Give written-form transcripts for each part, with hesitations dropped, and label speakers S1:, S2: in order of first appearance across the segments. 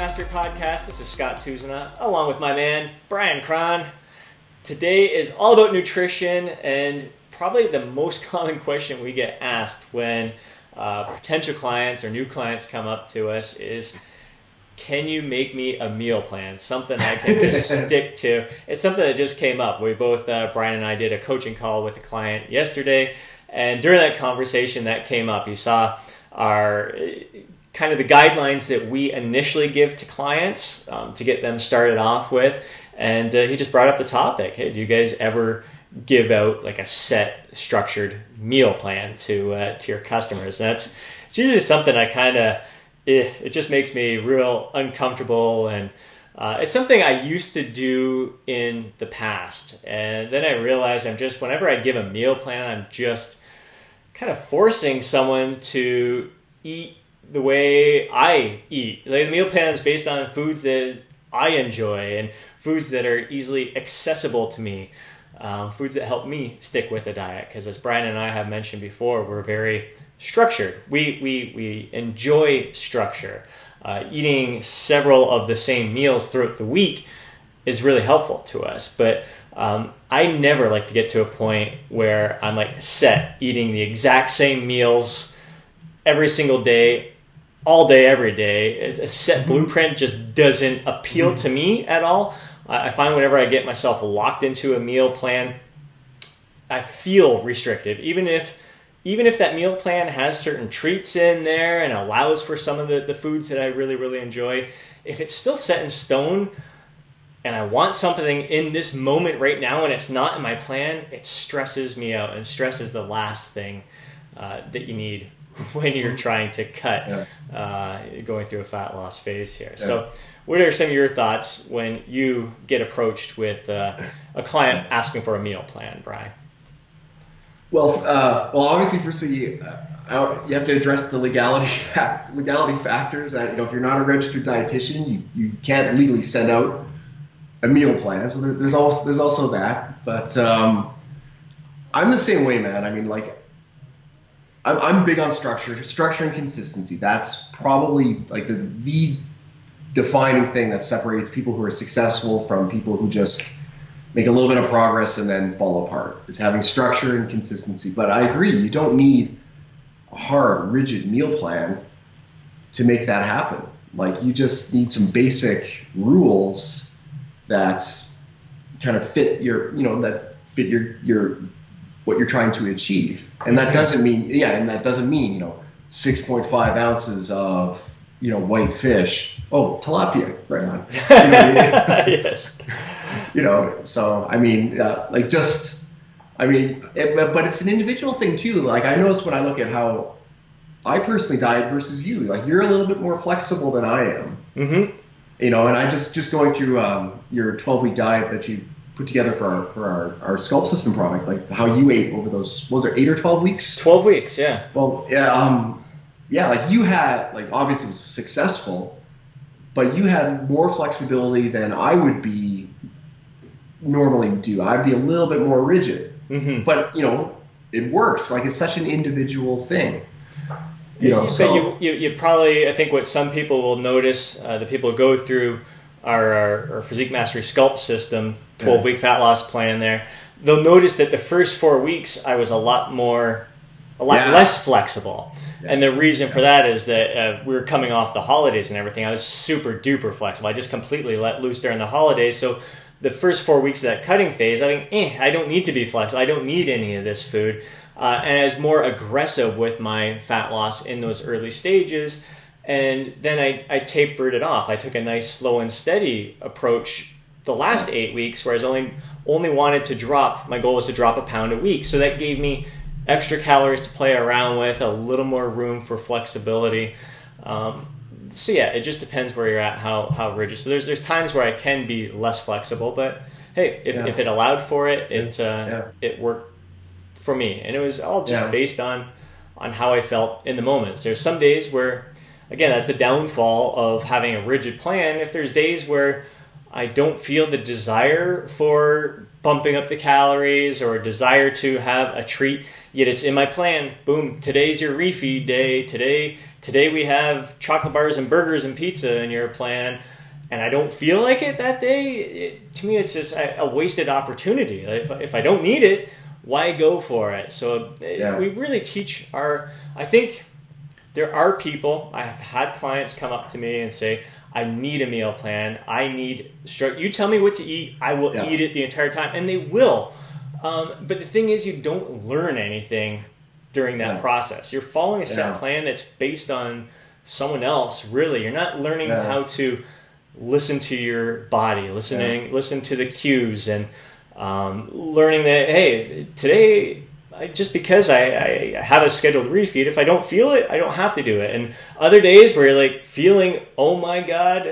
S1: Mastery Podcast. This is Scott Tousignant, along with my man, Bryan Krahn. Today is all about nutrition, and probably the most common question we get asked when potential clients or new clients come up to us is, can you make me a meal plan? Something I can just stick to. It's something that just came up. We both, Bryan and I, did a coaching call with a client yesterday, and during that conversation that came up, he saw our kind of the guidelines that we initially give to clients to get them started off with, and he just brought up the topic. Hey, do you guys ever give out like a set structured meal plan to your customers? And it's usually something I kind of, it just makes me real uncomfortable, and it's something I used to do in the past, and then I realized whenever I give a meal plan, I'm just kind of forcing someone to eat the way I eat. Like, the meal plan is based on foods that I enjoy and foods that are easily accessible to me, foods that help me stick with the diet. Because as Bryan and I have mentioned before, we're very structured. We enjoy structure. Eating several of the same meals throughout the week is really helpful to us. But I never like to get to a point where I'm like set eating the exact same meals every single day, all day, every day. A set blueprint just doesn't appeal to me at all. I find whenever I get myself locked into a meal plan, I feel restricted. Even if that meal plan has certain treats in there and allows for some of the foods that I really, really enjoy, if it's still set in stone and I want something in this moment right now and it's not in my plan, it stresses me out, and stress is the last thing that you need when you're trying to cut, going through a fat loss phase here. Yeah. So what are some of your thoughts when you get approached with a client asking for a meal plan, Bryan?
S2: Well, obviously, firstly, you have to address the legality factors. That, if you're not a registered dietitian, you can't legally send out a meal plan. So there's also that. But I'm the same way, man. I mean, I'm big on structure and consistency. That's probably like the defining thing that separates people who are successful from people who just make a little bit of progress and then fall apart, is having structure and consistency. But I agree, you don't need a hard, rigid meal plan to make that happen. Like, you just need some basic rules that kind of fit your what you're trying to achieve. And that doesn't mean 6.5 ounces of white fish. Oh, tilapia, right on.
S1: Yes.
S2: So I mean, but it's an individual thing too. Like, I notice when I look at how I personally diet versus you, like, you're a little bit more flexible than I am. Mm-hmm. And I just going through your 12-week diet that you put together for our Sculpt System product, like how you ate over those, was it 8 or 12 weeks?
S1: 12 weeks, yeah.
S2: Well, like, you had, like, obviously it was successful, but you had more flexibility than I would be normally do. I'd be a little bit more rigid. Mm-hmm. But, it works. Like, it's such an individual thing.
S1: So you probably, I think what some people will notice, the people who go through our Physique Mastery Sculpt System 12-week fat loss plan there, they'll notice that the first 4 weeks I was a lot less flexible. Yeah. And the reason for that is that we were coming off the holidays and everything. I was super duper flexible. I just completely let loose during the holidays. So the first 4 weeks of that cutting phase, I think, I don't need to be flexible. I don't need any of this food. And I was more aggressive with my fat loss in those early stages. And then I tapered it off. I took a nice slow and steady approach the last 8 weeks, where I was only wanted to drop, my goal was to drop a pound a week. So that gave me extra calories to play around with, a little more room for flexibility. It just depends where you're at, how rigid. So there's times where I can be less flexible, but hey, if it allowed for it, it worked for me. And it was all just based on how I felt in the moments. There's some days where, again, that's the downfall of having a rigid plan. If there's days where I don't feel the desire for bumping up the calories or a desire to have a treat, Yet it's in my plan. Boom, today's your refeed day. Today we have chocolate bars and burgers and pizza in your plan. And I don't feel like it that day. To me, it's just a wasted opportunity. If I don't need it, why go for it? So we really teach I think there are people, I have had clients come up to me and say, I need a meal plan. You tell me what to eat, I will eat it the entire time. And they will. But the thing is, you don't learn anything during that process. You're following a set plan that's based on someone else, really. You're not learning how to listen to your body, listen to the cues, and learning that, hey, today, just because I have a scheduled refeed, if I don't feel it, I don't have to do it. And other days where you're like feeling, oh my God,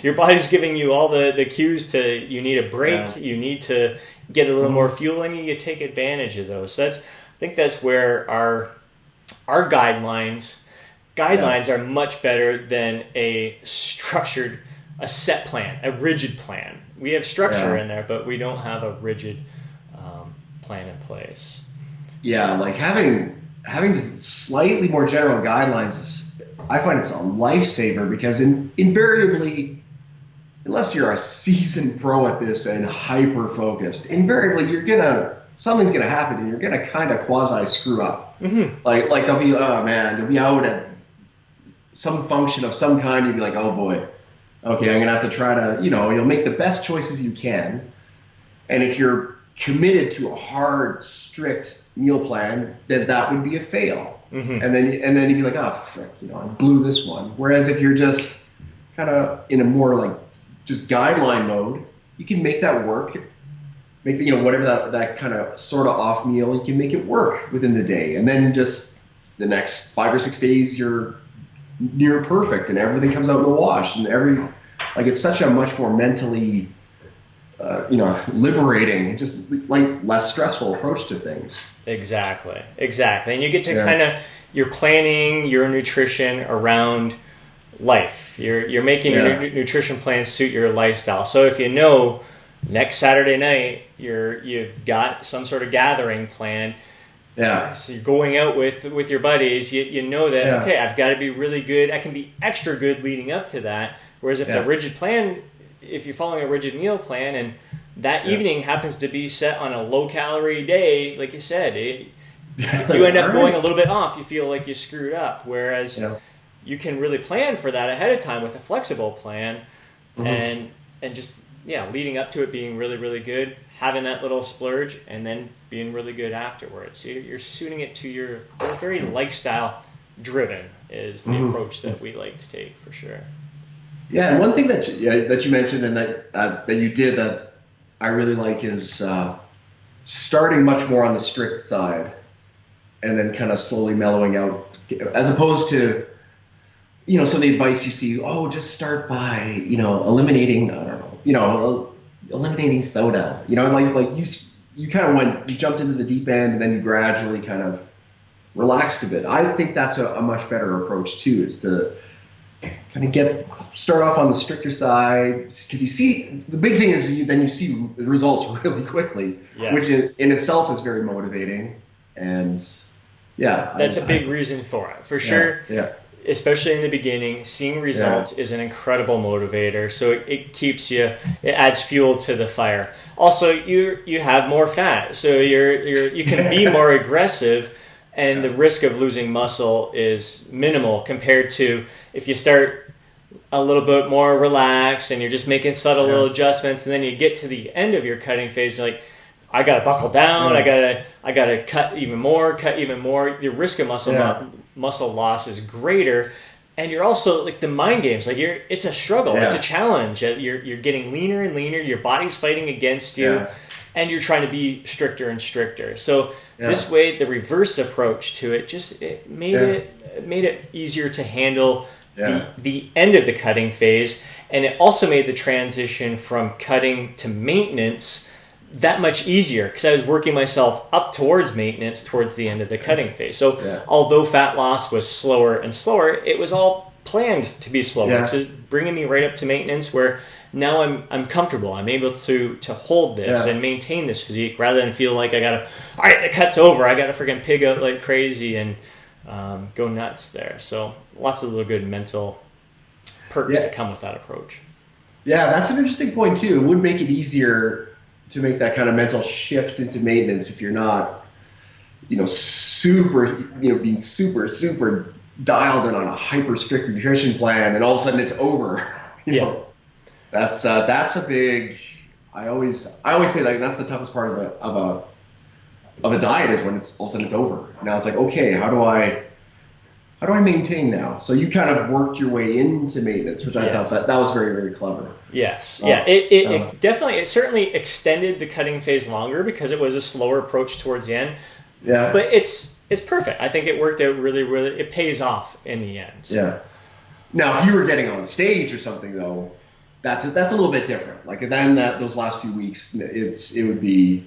S1: your body's giving you all the cues you need a break, you need to get a little more fuel in you take advantage of those. So I think that's where our guidelines are much better than a set plan, a rigid plan. We have structure in there, but we don't have a rigid plan in place.
S2: Yeah, like having just slightly more general guidelines I find it's a lifesaver, because invariably, unless you're a seasoned pro at this and hyper focused, invariably something's gonna happen and you're gonna kind of quasi screw up. Mm-hmm. Like you'll be out at some function of some kind, you'll be like, oh boy, okay, I'm gonna have to try to, you'll make the best choices you can. And if you're committed to a hard, strict meal plan, then that would be a fail. Mm-hmm. And then you'd be like, oh frick, I blew this one. Whereas if you're just kind of in a more like just guideline mode, you can make that work. Make whatever that kind of sort of off meal, you can make it work within the day. And then just the next 5 or 6 days, you're near perfect and everything comes out in the wash. And it's such a much more mentally liberating, just like less stressful approach to things. Exactly.
S1: And you get to kind of, you're planning your nutrition around life. You're making your nutrition plan suit your lifestyle. So if next Saturday night you've got some sort of gathering plan, so you're going out with your buddies, you know that okay, I've got to be really good. I can be extra good leading up to that. Whereas if the rigid plan, if you're following a rigid meal plan and that evening happens to be set on a low calorie day, like you said, if you end up going a little bit off, you feel like you screwed up. Whereas you can really plan for that ahead of time with a flexible plan, and just leading up to it being really, really good, having that little splurge, and then being really good afterwards. So you're suiting it to your very lifestyle driven is the approach that we like to take for sure.
S2: Yeah, and one thing that you mentioned and that you did that I really like is starting much more on the strict side, and then kind of slowly mellowing out, as opposed to some of the advice you see. Oh, just start by eliminating eliminating soda. You kind of you jumped into the deep end and then you gradually kind of relaxed a bit. I think that's a much better approach too, is to kind of start off on the stricter side, because you see the big thing is then you see the results really quickly, which in itself is very motivating. And that's a big reason for it, for sure.
S1: Especially in the beginning, seeing results is an incredible motivator. So it keeps you, it adds fuel to the fire. Also, you have more fat, so you can be more aggressive. And the risk of losing muscle is minimal compared to if you start a little bit more relaxed and you're just making subtle little adjustments, and then you get to the end of your cutting phase, you're like, I gotta buckle down, I gotta cut even more. Your risk of muscle loss is greater, and you're also like the mind games. Like it's a struggle, it's a challenge. You're getting leaner and leaner. Your body's fighting against you. And you're trying to be stricter and stricter. So this way, the reverse approach to it made it easier to handle the end of the cutting phase, and it also made the transition from cutting to maintenance that much easier, because I was working myself up towards maintenance towards the end of the cutting phase. So although fat loss was slower and slower, it was all planned to be slower, because it was bringing me right up to maintenance, where now I'm comfortable. I'm able to hold this and maintain this physique rather than feel like all right, the cut's over. I got to freaking pig out like crazy and go nuts there. So lots of little good mental perks that come with that approach. Yeah,
S2: that's an interesting point too. It would make it easier to make that kind of mental shift into maintenance if you're not, being super dialed in on a hyper strict nutrition plan, and all of a sudden it's over. You know, that's a big. I always say like that's the toughest part of a diet is when it's all of a sudden it's over. Now it's like, okay, how do I maintain now? So you kind of worked your way into maintenance, which I thought that was very, very clever.
S1: Yes. It definitely, it certainly extended the cutting phase longer because it was a slower approach towards the end.
S2: Yeah.
S1: But it's perfect. I think it worked out really, really, it pays off in the end. So.
S2: Yeah. Now, if you were getting on stage or something though, that's a little bit different. Like then those last few weeks, it would be,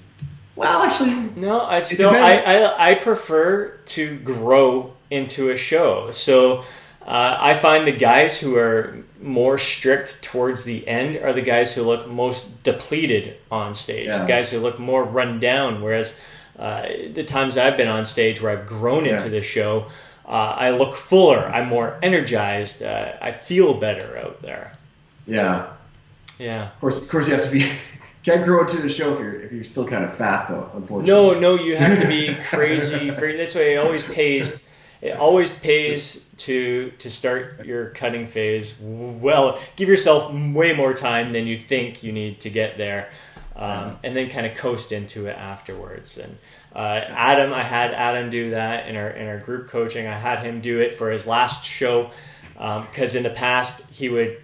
S2: well, actually.
S1: No, I prefer to grow into a show. So I find the guys who are more strict towards the end are the guys who look most depleted on stage. The guys who look more run down, whereas the times I've been on stage where I've grown into the show, I look fuller. I'm more energized. I feel better out there.
S2: Yeah.
S1: Yeah.
S2: Of course, you have to be. Can't grow into the show if you're still kind of fat though. Unfortunately.
S1: No, you have to be crazy. That's why it always pays. It always pays to start your cutting phase well. Give yourself way more time than you think you need to get there, and then kind of coast into it afterwards. And Adam, I had Adam do that in our group coaching. I had him do it for his last show because in the past he would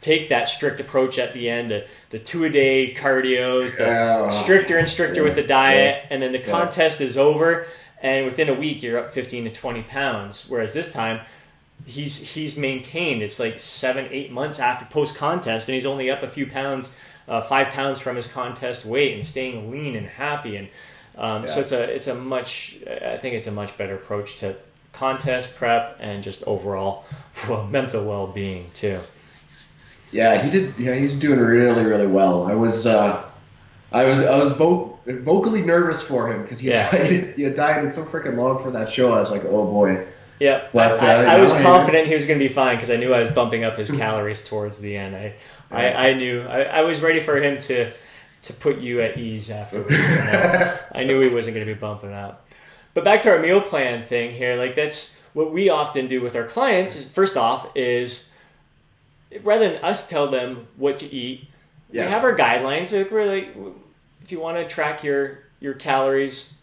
S1: take that strict approach at the end, the 2-a-day cardios, the stricter and stricter with the diet, and then the contest is over. And within a week, you're up 15 to 20 pounds. Whereas this time, he's maintained. It's like 7-8 months after post-contest, and he's only up a few pounds, 5 pounds from his contest weight, and staying lean and happy. And so it's a much better approach to contest prep and just overall mental well-being too.
S2: Yeah, he did. Yeah, he's doing really, really well. I was vocally nervous for him because he had dieted so freaking long for that show. I was like, oh boy.
S1: Yeah, but I was confident he was going to be fine because I knew I was bumping up his calories towards the end. I knew I was ready for him to put you at ease afterwards. I knew he wasn't going to be bumping up. But back to our meal plan thing here, like that's what we often do with our clients. First off, is rather than us tell them what to eat, we have our guidelines. So we're like, if you want to track your calories,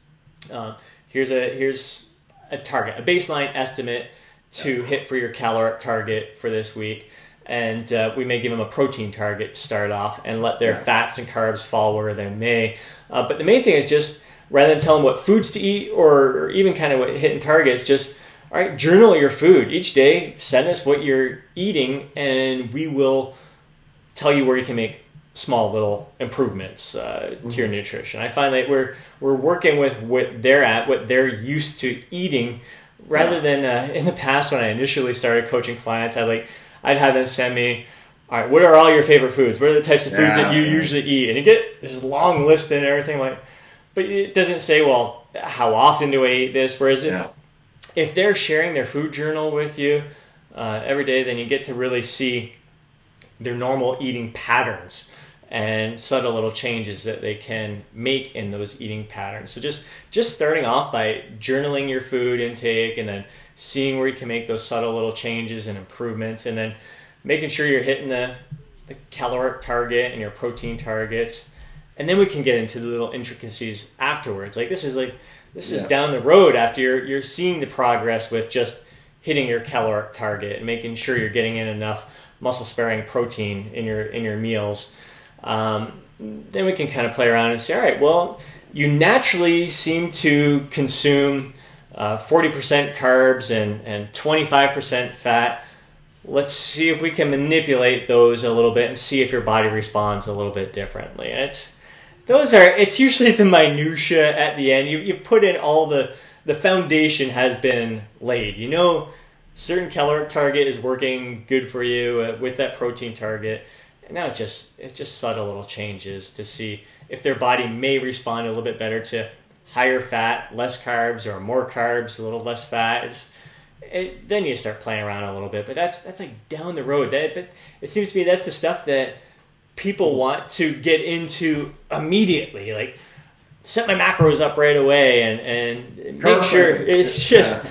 S1: here's a target, a baseline estimate to hit for your caloric target for this week. And we may give them a protein target to start off and let their fats and carbs fall where they may. But the main thing is just, rather than tell them what foods to eat or even kind of what hitting targets, just, all right, journal your food. Each day, send us what you're eating, and we will tell you where you can make small little improvements to your nutrition. I find that we're working with what they're at, what they're used to eating, rather than in the past when I initially started coaching clients, I'd have them send me, all right, what are all your favorite foods? What are the types of foods that you usually eat? And you get this long list and everything, but it doesn't say, well, how often do I eat this? Whereas if they're sharing their food journal with you every day, then you get to really see their normal eating patterns and subtle little changes that they can make in those eating patterns. So just starting off by journaling your food intake and then seeing where you can make those subtle little changes and improvements, and then making sure you're hitting the caloric target and your protein targets. And then we can get into the little intricacies afterwards. This is down the road after you're seeing the progress with just hitting your caloric target and making sure you're getting in enough muscle-sparing protein in your meals. Then we can kind of play around and say, all right, well, you naturally seem to consume 40% carbs and 25% fat. Let's see if we can manipulate those a little bit and see if your body responds a little bit differently. And it's usually the minutia at the end. You've put in all the foundation has been laid. You know, certain caloric target is working good for you with that protein target. And now it's just subtle little changes to see if their body may respond a little bit better to higher fat, less carbs, or more carbs, a little less fat. Then you start playing around a little bit, but that's like down the road. That it seems to me that's the stuff that people want to get into immediely. Like, set my macros up right away and make sure it's just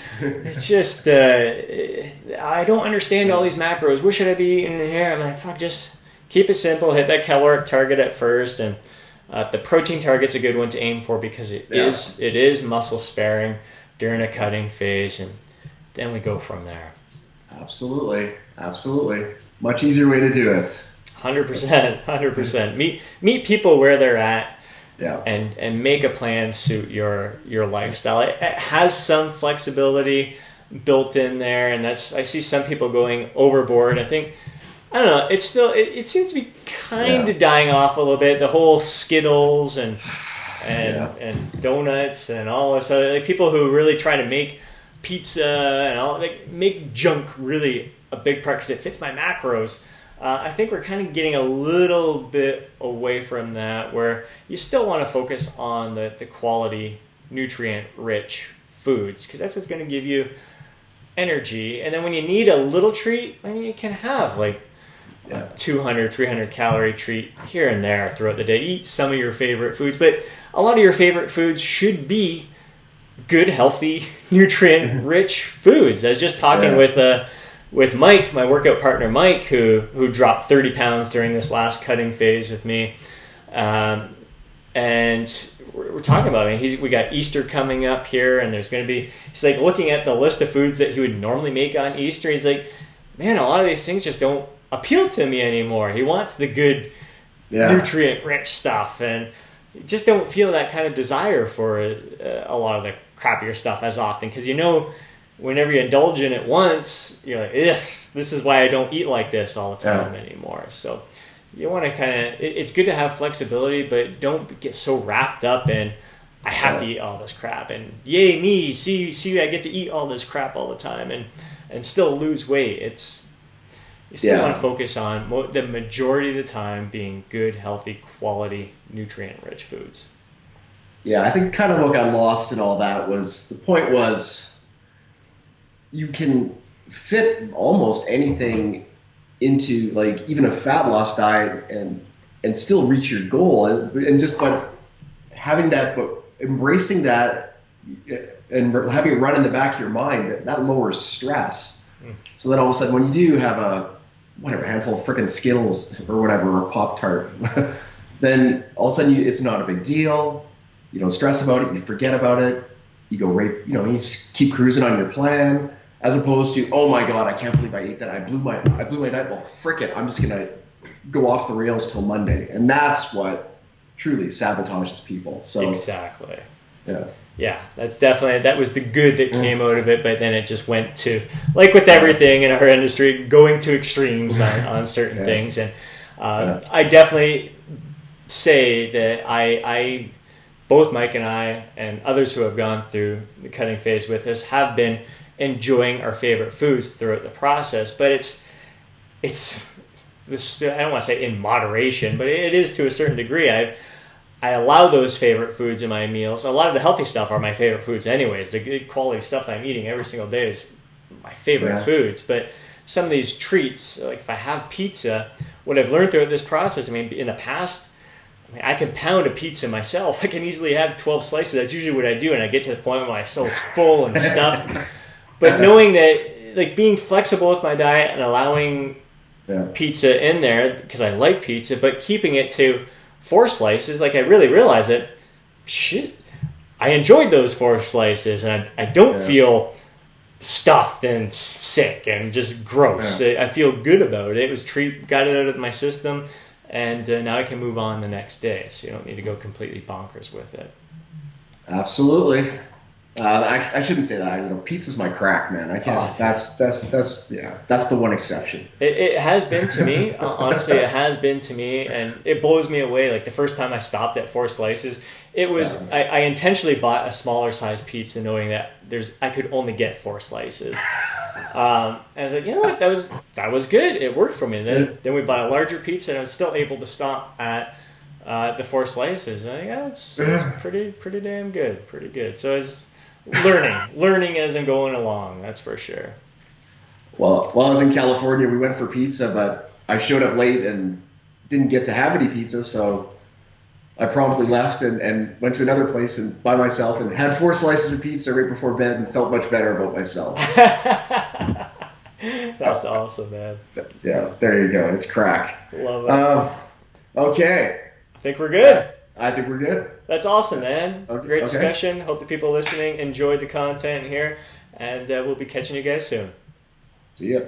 S1: I don't understand all these macros. What should I be eating here? I'm like, fuck, just keep it simple. Hit that caloric target at first, and the protein target's a good one to aim for because it is muscle sparing during a cutting phase, and then we go from there.
S2: Absolutely. Much easier way to do it.
S1: 100%. Meet people where they're at.
S2: Yeah.
S1: And make a plan suit your lifestyle. It has some flexibility built in there, and I see some people going overboard. I don't know. It's still it seems to be kind of dying off a little bit. The whole Skittles and donuts and all this other, like, people who really try to make pizza and all, like, make junk really a big part because it fits my macros. I think we're kind of getting a little bit away from that, where you still want to focus on the quality, nutrient-rich foods, because that's what's going to give you energy. And then when you need a little treat, I mean, you can have like a 200, 300 calorie treat here and there throughout the day. Eat some of your favorite foods, but a lot of your favorite foods should be good, healthy, nutrient-rich foods. I was just talking with Mike, my workout partner Mike, who dropped 30 pounds during this last cutting phase with me. And we're talking about it. We got Easter coming up here, and he's like looking at the list of foods that he would normally make on Easter. He's like, man, a lot of these things just don't appeal to me anymore. He wants the good, nutrient-rich stuff, and just don't feel that kind of desire for a lot of the crappier stuff as often, because whenever you indulge in it once, you're like, ugh, this is why I don't eat like this all the time anymore. So you want to it's good to have flexibility, but don't get so wrapped up in, I have to eat all this crap, and yay me, see I get to eat all this crap all the time and still lose weight. You still want to focus on the majority of the time being good, healthy, quality, nutrient-rich foods.
S2: Yeah, I think kind of what got lost in all that was, the point was, you can fit almost anything into, like, even a fat loss diet and still reach your goal, but embracing that and having it run in the back of your mind, that lowers stress. So then all of a sudden, when you do have a handful of freaking Skittles or whatever, or Pop-Tart, then all of a sudden it's not a big deal. You don't stress about it. You forget about it. You go you keep cruising on your plan. As opposed to, oh my God, I can't believe I ate that. I blew my night. Well, frick it. I'm just going to go off the rails till Monday. And that's what truly sabotages people. So
S1: exactly.
S2: Yeah.
S1: Yeah, that was the good that came out of it, but then it just went to, like with everything in our industry, going to extremes on certain things. And I definitely say that I both Mike and I and others who have gone through the cutting phase with us have been enjoying our favorite foods throughout the process, but it's this, I don't want to say in moderation, but it is to a certain degree. I allow those favorite foods in my meals. A lot of the healthy stuff are my favorite foods anyways. The good quality stuff that I'm eating every single day is my favorite foods, but some of these treats, like if I have pizza, what I've learned throughout this process, I mean, in the past, I can pound a pizza myself. I can easily have 12 slices. That's usually what I do, and I get to the point where I'm so full and stuffed. But knowing that, like, being flexible with my diet and allowing pizza in there, because I like pizza, but keeping it to 4 slices, like, I really realize that, shit, I enjoyed those 4 slices, and I don't feel stuffed and sick and just gross. I feel good about it. It was got it out of my system, and now I can move on the next day. So you don't need to go completely bonkers with it.
S2: Absolutely. I shouldn't say that. Pizza's my crack, man. I can't.
S1: Oh,
S2: that's the one exception.
S1: It has been to me. Honestly, it has been to me, and it blows me away. Like the first time I stopped at 4 slices, it was I intentionally bought a smaller size pizza, knowing that I could only get 4 slices. And I was like, you know what, that was good. It worked for me. And then we bought a larger pizza, and I was still able to stop at the 4 slices. And I think it's pretty damn good, pretty good. So it's learning as I'm going along. That's for sure.
S2: Well, while I was in California, we went for pizza, but I showed up late and didn't get to have any pizza, so I promptly left and went to another place and by myself and had 4 slices of pizza right before bed and felt much better about myself.
S1: That's awesome, man.
S2: Yeah, there you go. It's crack.
S1: Love it.
S2: Okay.
S1: I think we're good.
S2: I think we're good.
S1: That's awesome, man.
S2: Okay.
S1: Great discussion. Hope the people listening enjoyed the content here, and we'll be catching you guys soon.
S2: See ya.